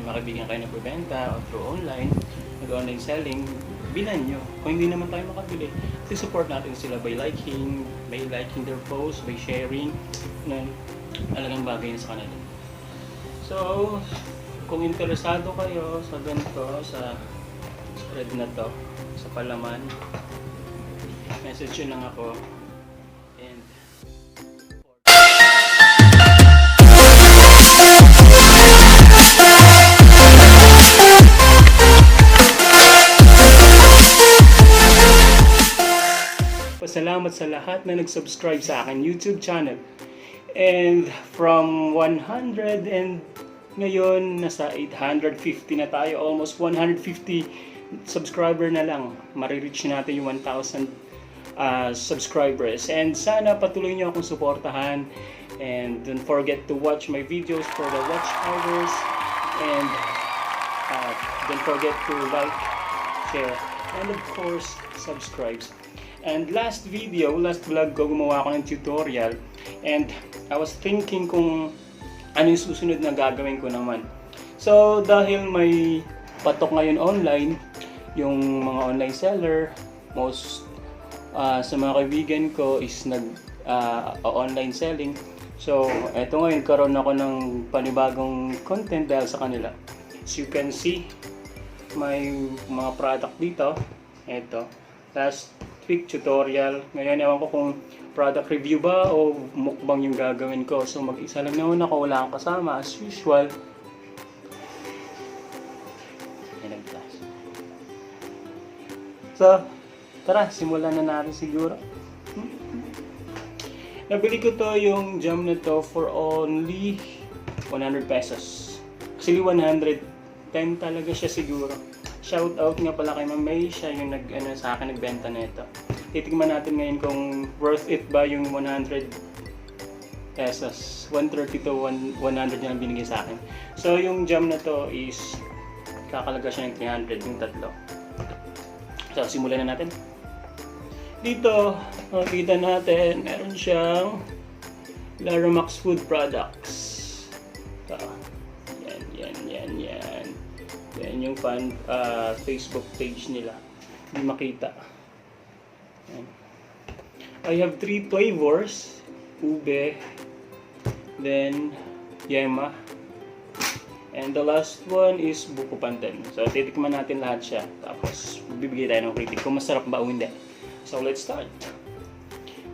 makaibigan kayo na nagbebenta o through online, nag-online selling, bilan nyo. Kung hindi naman tayo makabili, support natin sila by liking their post, by sharing, na alagang bagay na sa kanila. So, kung interesado kayo sa ganito, sa spread na to, sa palaman, message nyo lang ako. And pasalamat sa lahat na nag-subscribe sa akin YouTube channel. And from 100 and ngayon nasa 850 na tayo, almost 150 subscriber na lang. Marireach natin yung 1,000 subscribers. And sana patuloy nyo akong suportahan. And don't forget to watch my videos for the watch hours. And don't forget to like, share, and of course, subscribe. And last vlog ko, gumawa ako ng tutorial. And I was thinking kung ano yung susunod na gagawin ko naman. So, dahil may patok ngayon online, yung mga online seller, most sa mga kaibigan ko is online selling. So, eto ngayon, karoon ako ng panibagong content dahil sa kanila. As you can see, may mga product dito. Eto, last week tutorial. Ngayon, ewan ko kung product review ba o mukbang yung gagawin ko. So, mag-isa lang naman ako, wala akong kasama as usual. So, tara, simulan na natin siguro. Nabili ko to yung jam na to for only 100 pesos. Actually, 110 talaga siya siguro. Shout out nga pala kay Ma'am May, siya yung sa akin nagbenta nito. Titignan natin ngayon kung worth it ba yung 100 pesos. 130 to 100 niya lang binigay sa akin. So yung jam na to is kakalaga siya ng 300 yung tatlo. So simulan na natin. Dito, makikita natin, meron siyang Laromax Food Products. So, yan yung Facebook page nila. Hindi makita. Yan. I have 3 flavors. Ube, then yema, and the last one is buko pandan. So titikman natin lahat siya. Tapos bibigay tayo ng critic kung masarap ba o hindi. So let's start.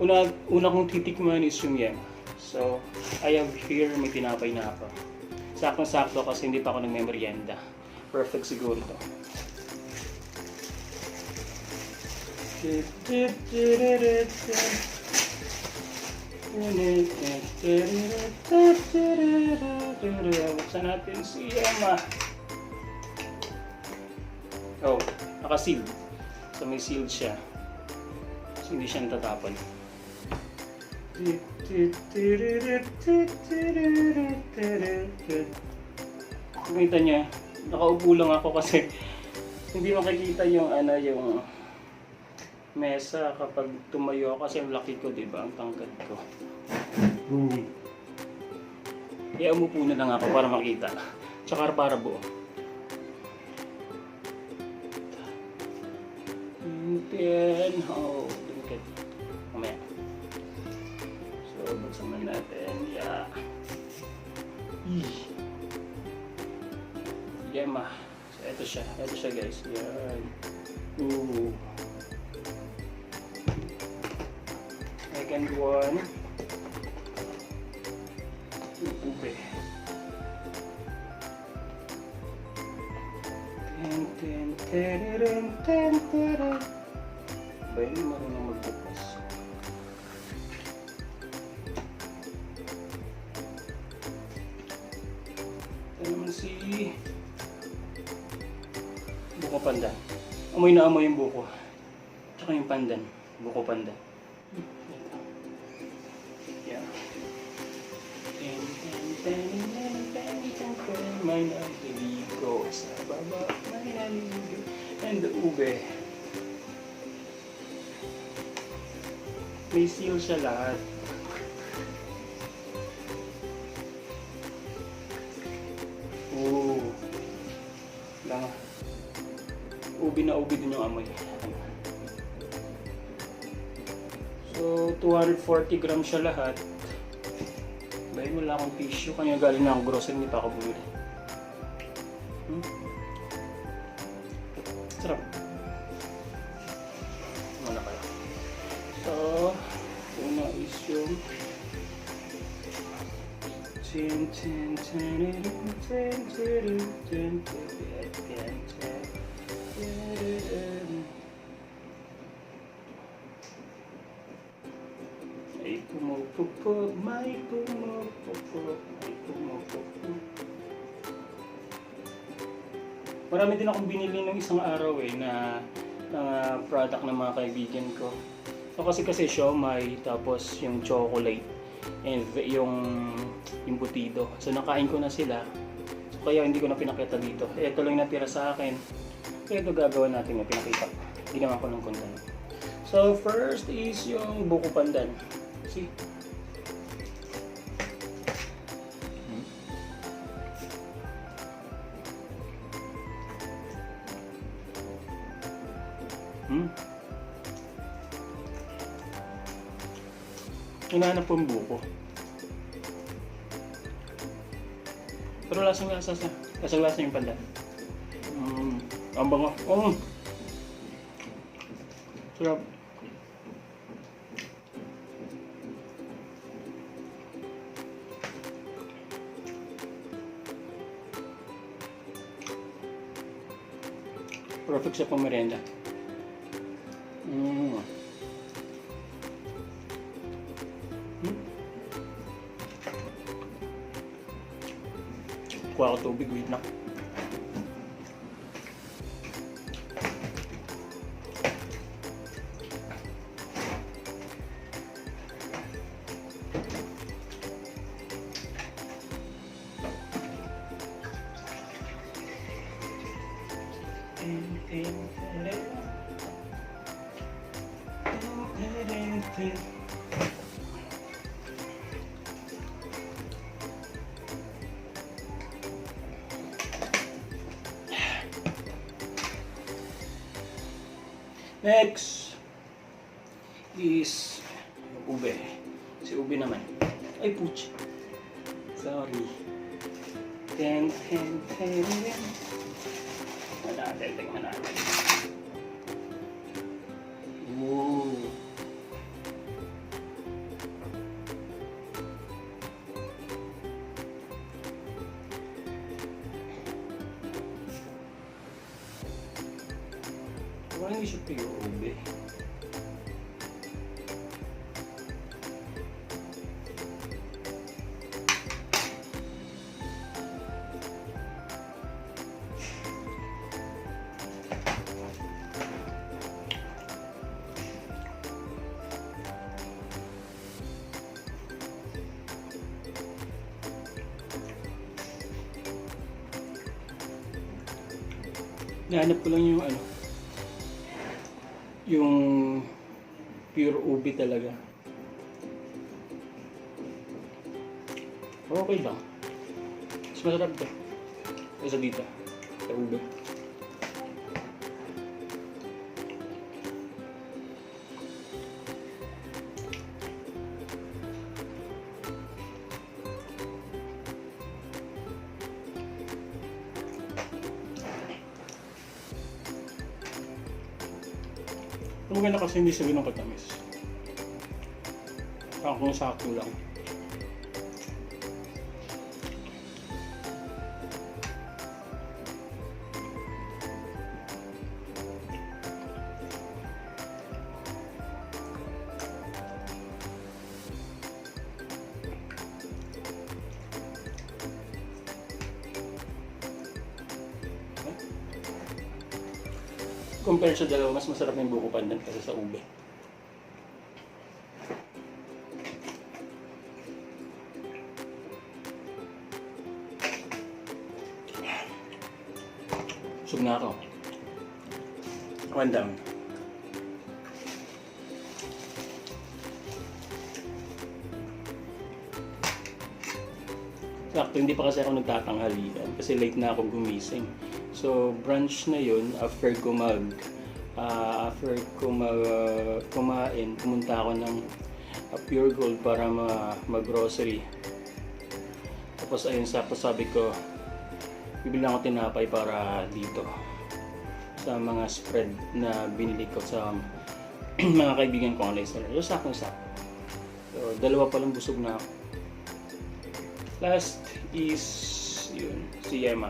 Una kong titikman is yung yema. So I have here, may tinapay na ako. Saktong-sakto kasi hindi pa ako nagme-merienda. Perfect siguro to. Buksan natin si Emma. Oh, naka-sealed. So may sealed siya. So hindi siya natatapon. Kumita niya, nakaupo lang ako kasi hindi makikita yung yung mesa kapag tumayo ako kasi ang laki ko, di ba? Ang tangkad ko. Kaya umupo na lang ako para makita. Tsaka para buo. And then, look at mamaya. So, buksan natin. Yeah. Yema. So, ito siya. Ito siya, guys. Yan. Ooh. Second one. Ube. Ba yun, marunong magbukas. Ito naman si buko pandan. Amoy na amoy yung buko. Tsaka yung pandan. Buko pandan. Yeah. May naliligo sa baba. May naliligo. And the ube. May seal siya lahat. Ooh. Lang. Ubi na ubi din yung amoy. So, 240 grams siya lahat. Dahil wala akong tissue, kanya galing na akong grocery, hindi pa ako bumili. Sarap. Wala kayo. So, una is yung ay pumupupog, may pumupupog, may pumupupog. Marami din akong binili ng isang araw na product ng mga kaibigan ko. So kasi siomai, tapos yung chocolate, and yung butido. So nakain ko na sila. So kaya hindi ko na pinakita dito. Ito lang natira sa akin. Kaya ito gagawin natin na pinakita. Hindi naman ko ng content. So first is yung buko pandan. See? Hinahanap po yung buko. Pero lasang-lasa yung pandan. Ang bango. Sarap. Perfect sa pang-merienda. Kuha ko tubig, wait lang. Next is ube. Si ube naman. Ay, puch. Sorry. Tingnan natin. Ooh. Parang hindi siya pure ube. Nahanap ko lang yung pure ube talaga. Okay lang. Mas masarap to kaysa dito sa ube. Ang maganda kasi hindi siya ganun katamis. Parang kung sakto lang. Compare sa dalawa, mas masarap yung buko pandan kaysa sa ube. Busog na ako. One down. Sakto, hindi pa kasi ako nagtatanghalian kasi late na ako gumising. So, brunch na yun kumain, pumunta ako ng Pure Gold para mag-grocery. Tapos ayun, sakto sabi ko, bibili ako tinapay para dito sa mga spread na binili ko sa mga kaibigan ko online seller. So, sakto-sakto. So, dalawa pa lang busog na ako. Last is yun, si Yema.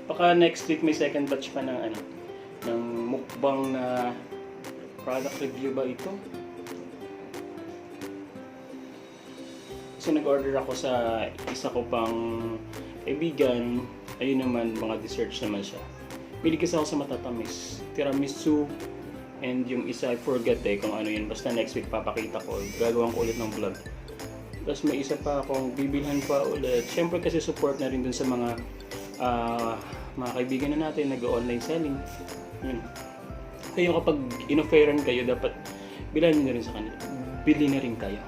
Baka next week may second batch pa ng ng mukbang na product review ba ito? So nag-order ako sa isa ko pang kaibigan. Ayun naman, mga desserts naman siya. Bili kasi ako sa matatamis. Tiramisu, and yung isa, I forget kung ano yun. Basta next week papakita ko. Gagawin ko ulit ng vlog. Tapos may isa pa akong bibilhan pa ulit. Siyempre kasi support na rin dun sa mga kaibigan na natin nag-online selling. Yun. Kayo kapag in-offeran kayo, dapat bilhan nyo na rin sa kanila. Bili na rin kayo.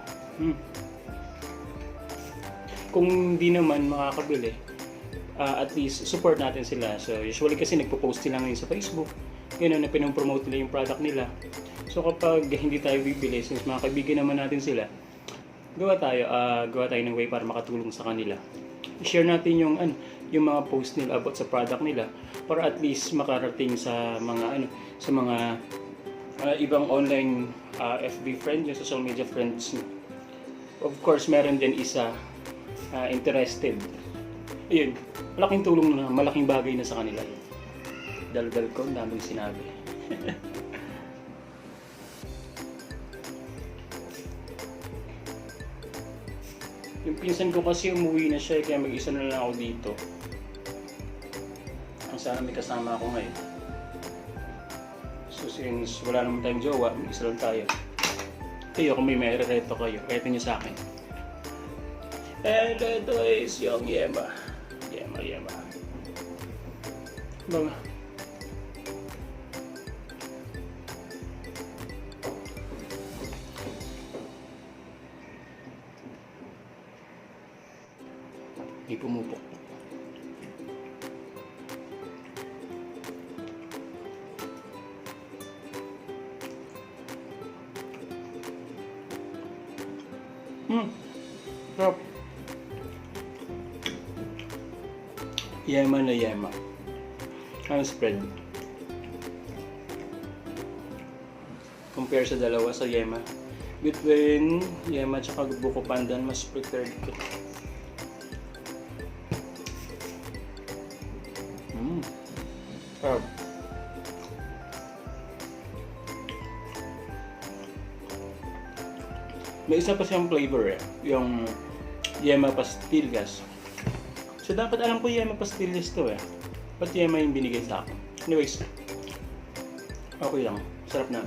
Kung hindi naman makakabili, at least support natin sila. So usually kasi nagpo-post sila ngayon sa Facebook, gano'n na pinopromote nila yung product nila. So kapag hindi tayo bibili, since mga kaibigan naman natin sila, gawa tayo ng way para makatulong sa kanila. I-share natin yung mga post nila about sa product nila para at least makarating sa mga ibang online FB friends, yung social media friends. Of course, meron din isa interested. Ayun, malaking tulong na, malaking bagay na sa kanila. Dal-dal ko, ang daming sinabi. Yung pinsan ko kasi umuwi na siya, kaya mag-isa na lang ako dito. Ang sana may kasama ako ngayon. So since wala naman tayong jowa, mag-isa lang tayo. Kayo, kung may reto kayo, reto nyo sa akin. And ito is yung Yema. Yema. Mga hindi pumupok. Sarap. Yema na Yema. Ang spread. Compare sa dalawa sa Yema. Between Yema at Buko Pandan, mas preferred ko. Sarap. May isa pa siyang flavor yung Yema Pastillas. So dapat alam ko Yema Pastillas to Ba't Yema yung binigay sa akin? Anyways, okay lang. Sarap na.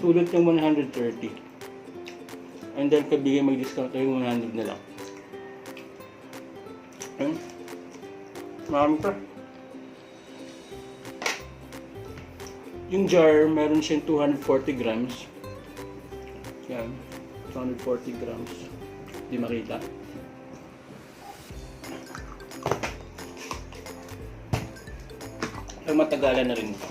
Sulit yung 130. And then kabigay mag-discount yung 100 na lang. Marami pa. Yung jar, meron siyang 240 grams. Yan, 240 grams. Di makita. Ay, matagalan na rin ito.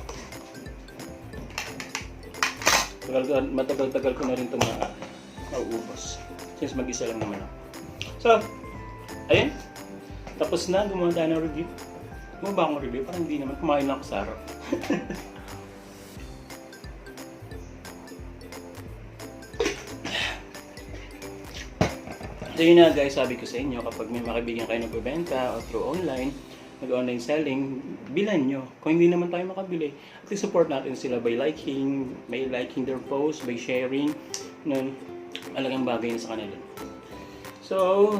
Matagal-tagal ko na rin ito mauubos. Since mag-isa lang naman ako. So, ayun. Tapos na, gumawa tayo ng review. Gumawa ba akong review? Parang hindi naman. Kumain lang ako sa araw. So yun na guys, sabi ko sa inyo, kapag may makibigyan kayo nagbebenta o through online, nag-online selling, bilan nyo. Kung hindi naman tayo makabili, at least support natin sila by liking their post, by sharing, malagang bagay na sa kanila. So,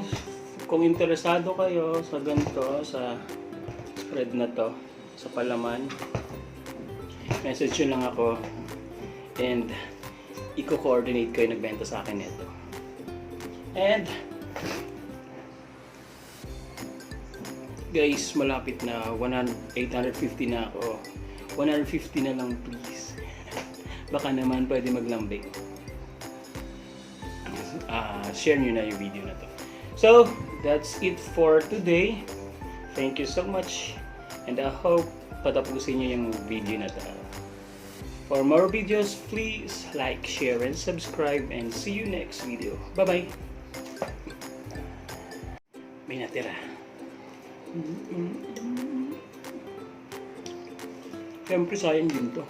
kung interesado kayo sa ganito, sa spread na to, sa palaman, message nyo lang ako, and i-coordinate ko yung nagbenta sa akin nito. And guys, malapit na 850 na ako. 150 na lang please. Baka naman pwede maglambing. Share nyo na yung video na to. So, that's it for today. Thank you so much. And I hope patapusin nyo yung video na to. For more videos, please like, share, and subscribe. And see you next video. Bye-bye. May natira. Siyempre sayang din to.